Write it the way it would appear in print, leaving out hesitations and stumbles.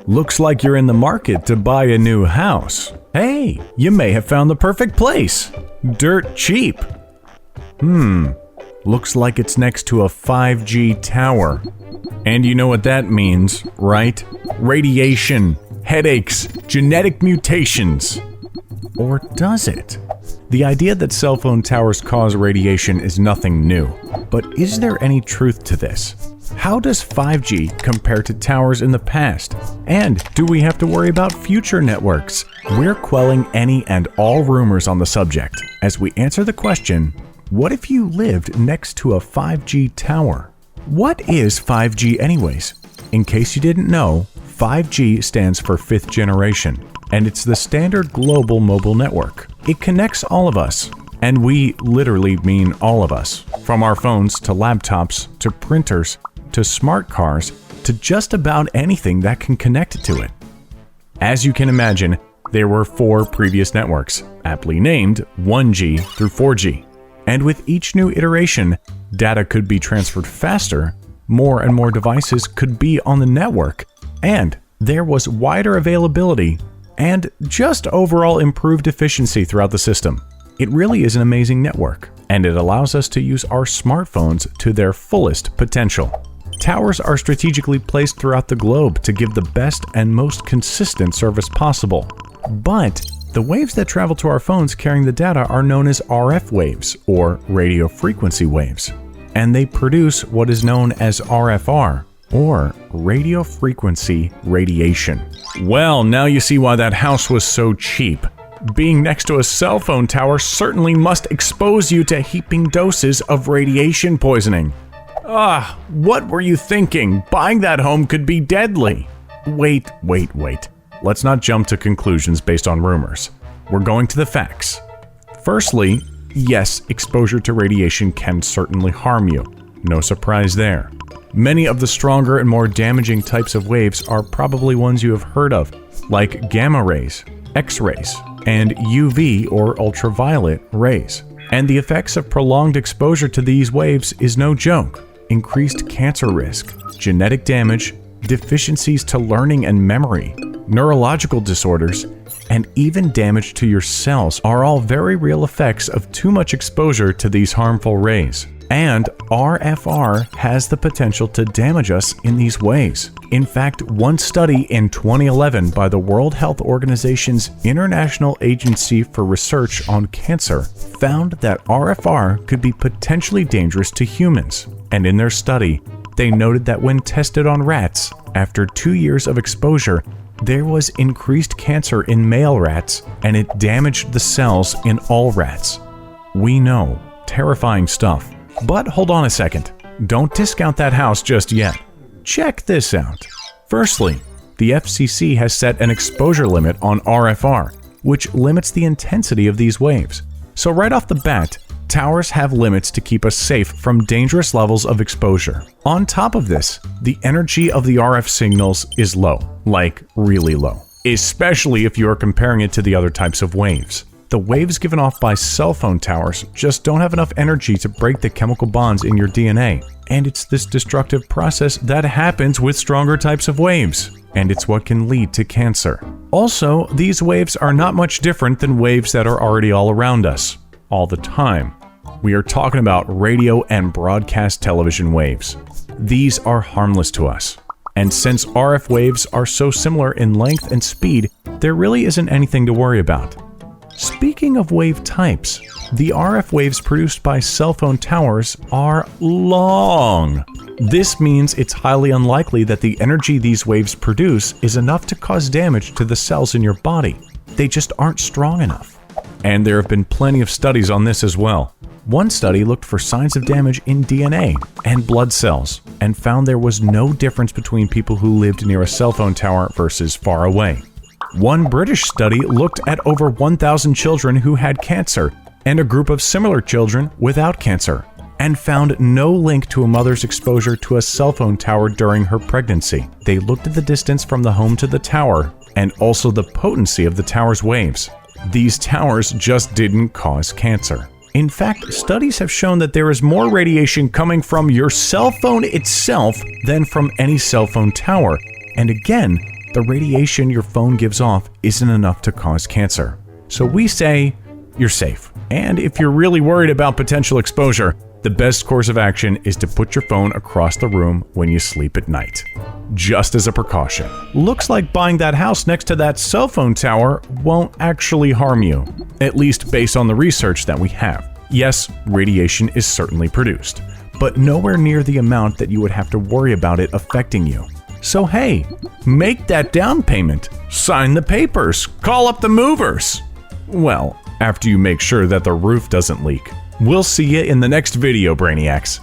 Looks like you're in the market to buy a new house. Hey, you may have found the perfect place. Dirt cheap. Looks like it's next to a 5G tower. And you know what that means, right? Radiation, headaches, genetic mutations. Or does it? The idea that cell phone towers cause radiation is nothing new. But is there any truth to this? How does 5G compare to towers in the past? And do we have to worry about future networks? We're quelling any and all rumors on the subject as we answer the question, what if you lived next to a 5G tower? What is 5G anyways? In case you didn't know, 5G stands for 5th generation, and it's the standard global mobile network. It connects all of us, and we literally mean all of us, from our phones to laptops to printers to smart cars to just about anything that can connect to it. As you can imagine, there were 4 previous networks, aptly named 1G through 4G. And with each new iteration, data could be transferred faster, more and more devices could be on the network, and there was wider availability and just overall improved efficiency throughout the system. It really is an amazing network, and it allows us to use our smartphones to their fullest potential. Towers are strategically placed throughout the globe to give the best and most consistent service possible. But the waves that travel to our phones carrying the data are known as RF waves, or radio frequency waves, and they produce what is known as RFR, or radio frequency radiation. Well, now you see why that house was so cheap. Being next to a cell phone tower certainly must expose you to heaping doses of radiation poisoning. What were you thinking? Buying that home could be deadly. Wait. Let's not jump to conclusions based on rumors. We're going to the facts. Firstly, yes, exposure to radiation can certainly harm you. No surprise there. Many of the stronger and more damaging types of waves are probably ones you have heard of, like gamma rays, X-rays, and UV or ultraviolet rays. And the effects of prolonged exposure to these waves is no joke. Increased cancer risk, genetic damage, deficiencies to learning and memory, neurological disorders, and even damage to your cells are all very real effects of too much exposure to these harmful rays. And RFR has the potential to damage us in these ways. In fact, one study in 2011 by the World Health Organization's International Agency for Research on Cancer found that RFR could be potentially dangerous to humans. And in their study, they noted that when tested on rats, after 2 years of exposure, there was increased cancer in male rats, and it damaged the cells in all rats. We know, terrifying stuff. But hold on a second. Don't discount that house just yet. Check this out. Firstly, the FCC has set an exposure limit on RFR, which limits the intensity of these waves. So right off the bat, towers have limits to keep us safe from dangerous levels of exposure. On top of this, the energy of the RF signals is low, like really low, especially if you are comparing it to the other types of waves. The waves given off by cell phone towers just don't have enough energy to break the chemical bonds in your DNA, and it's this destructive process that happens with stronger types of waves, and it's what can lead to cancer. Also, these waves are not much different than waves that are already all around us, all the time. We are talking about radio and broadcast television waves. These are harmless to us. And since RF waves are so similar in length and speed, there really isn't anything to worry about. Speaking of wave types, the RF waves produced by cell phone towers are long. This means it's highly unlikely that the energy these waves produce is enough to cause damage to the cells in your body. They just aren't strong enough. And there have been plenty of studies on this as well. One study looked for signs of damage in DNA and blood cells and found there was no difference between people who lived near a cell phone tower versus far away. One British study looked at over 1,000 children who had cancer and a group of similar children without cancer, and found no link to a mother's exposure to a cell phone tower during her pregnancy. They looked at the distance from the home to the tower and also the potency of the tower's waves. These towers just didn't cause cancer. In fact, studies have shown that there is more radiation coming from your cell phone itself than from any cell phone tower. And again, the radiation your phone gives off isn't enough to cause cancer. So we say you're safe. And if you're really worried about potential exposure, the best course of action is to put your phone across the room when you sleep at night. Just as a precaution. Looks like buying that house next to that cell phone tower won't actually harm you, at least based on the research that we have. Yes, radiation is certainly produced, but nowhere near the amount that you would have to worry about it affecting you. So hey, make that down payment, sign the papers, call up the movers. Well, after you make sure that the roof doesn't leak. We'll see you in the next video, Brainiacs.